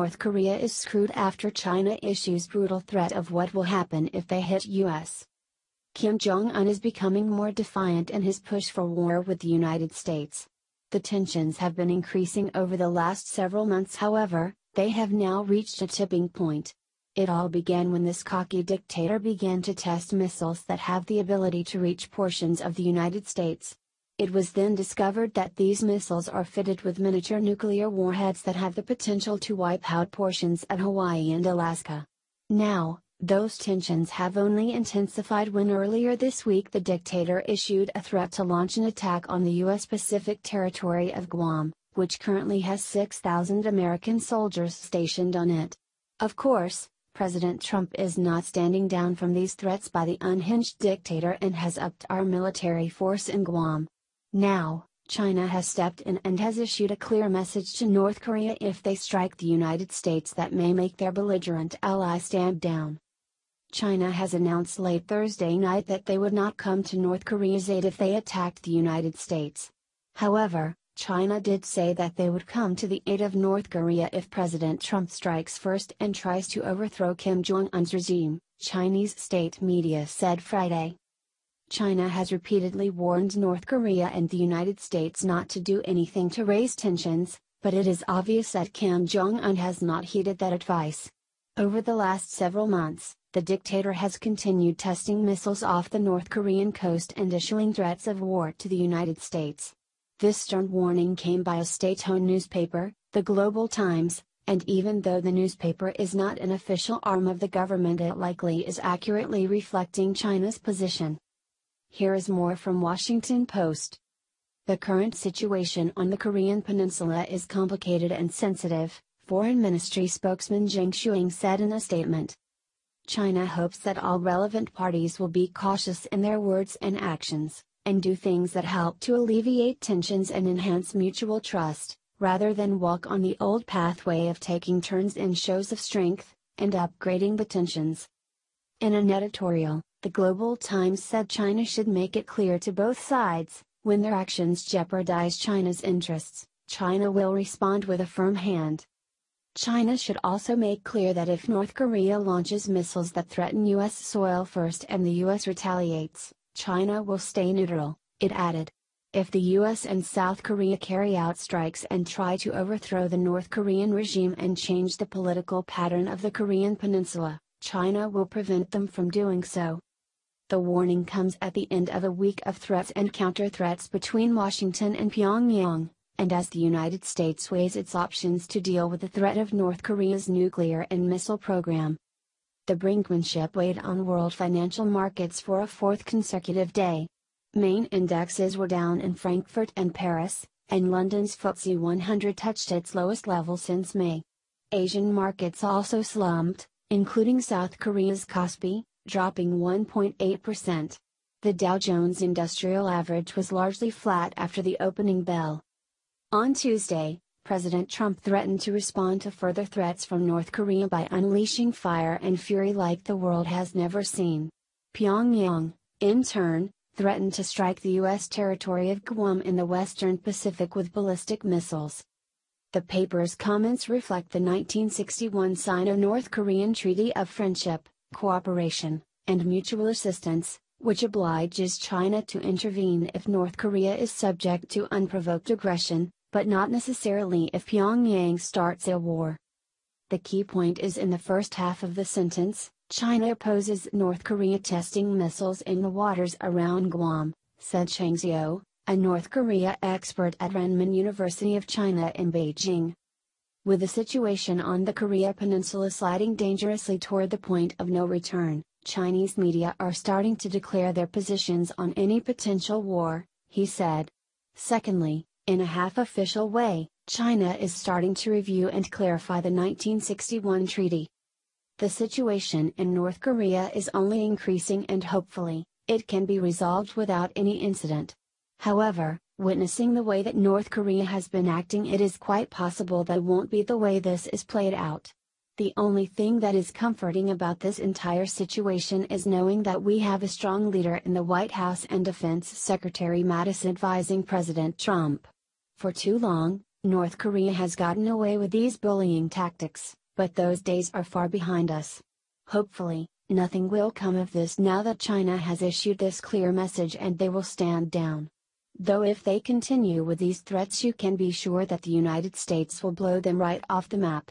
North Korea is screwed after China issues brutal threat of what will happen if they hit US. Kim Jong-un is becoming more defiant in his push for war with the United States. The tensions have been increasing over the last several months, however, they have now reached a tipping point. It all began when this cocky dictator began to test missiles that have the ability to reach portions of the United States. It was then discovered that these missiles are fitted with miniature nuclear warheads that have the potential to wipe out portions of Hawaii and Alaska. Now, those tensions have only intensified when earlier this week the dictator issued a threat to launch an attack on the U.S. Pacific territory of Guam, which currently has 6,000 American soldiers stationed on it. Of course, President Trump is not standing down from these threats by the unhinged dictator and has upped our military force in Guam. Now, China has stepped in and has issued a clear message to North Korea if they strike the United States that may make their belligerent ally stand down. China has announced late Thursday night that they would not come to North Korea's aid if they attacked the United States. However, China did say that they would come to the aid of North Korea if President Trump strikes first and tries to overthrow Kim Jong-un's regime, Chinese state media said Friday. China has repeatedly warned North Korea and the United States not to do anything to raise tensions, but it is obvious that Kim Jong-un has not heeded that advice. Over the last several months, the dictator has continued testing missiles off the North Korean coast and issuing threats of war to the United States. This stern warning came by a state-owned newspaper, the Global Times, and even though the newspaper is not an official arm of the government, it likely is accurately reflecting China's position. Here is more from Washington Post. The current situation on the Korean peninsula is complicated and sensitive, Foreign Ministry spokesman Jang Shuang said in a statement. China hopes that all relevant parties will be cautious in their words and actions, and do things that help to alleviate tensions and enhance mutual trust, rather than walk on the old pathway of taking turns in shows of strength, and upgrading the tensions. In an editorial, the Global Times said China should make it clear to both sides, when their actions jeopardize China's interests, China will respond with a firm hand. China should also make clear that if North Korea launches missiles that threaten U.S. soil first and the U.S. retaliates, China will stay neutral, it added. If the U.S. and South Korea carry out strikes and try to overthrow the North Korean regime and change the political pattern of the Korean peninsula, China will prevent them from doing so. The warning comes at the end of a week of threats and counter-threats between Washington and Pyongyang, and as the United States weighs its options to deal with the threat of North Korea's nuclear and missile program. The brinkmanship weighed on world financial markets for a fourth consecutive day. Main indexes were down in Frankfurt and Paris, and London's FTSE 100 touched its lowest level since May. Asian markets also slumped, including South Korea's Kospi, dropping 1.8%. The Dow Jones Industrial Average was largely flat after the opening bell. On Tuesday, President Trump threatened to respond to further threats from North Korea by unleashing fire and fury like the world has never seen. Pyongyang, in turn, threatened to strike the U.S. territory of Guam in the western Pacific with ballistic missiles. The paper's comments reflect the 1961 Sino-North Korean Treaty of Friendship, Cooperation, and Mutual Assistance, which obliges China to intervene if North Korea is subject to unprovoked aggression, but not necessarily if Pyongyang starts a war. The key point is in the first half of the sentence, China opposes North Korea testing missiles in the waters around Guam, said Chang Xiao, a North Korea expert at Renmin University of China in Beijing. With the situation on the Korea Peninsula sliding dangerously toward the point of no return, Chinese media are starting to declare their positions on any potential war, he said. Secondly, in a half-official way, China is starting to review and clarify the 1961 treaty. The situation in North Korea is only increasing and hopefully, it can be resolved without any incident. However, witnessing the way that North Korea has been acting, it is quite possible that won't be the way this is played out. The only thing that is comforting about this entire situation is knowing that we have a strong leader in the White House and Defense Secretary Mattis advising President Trump. For too long, North Korea has gotten away with these bullying tactics, but those days are far behind us. Hopefully, nothing will come of this now that China has issued this clear message and they will stand down. Though if they continue with these threats, you can be sure that the United States will blow them right off the map.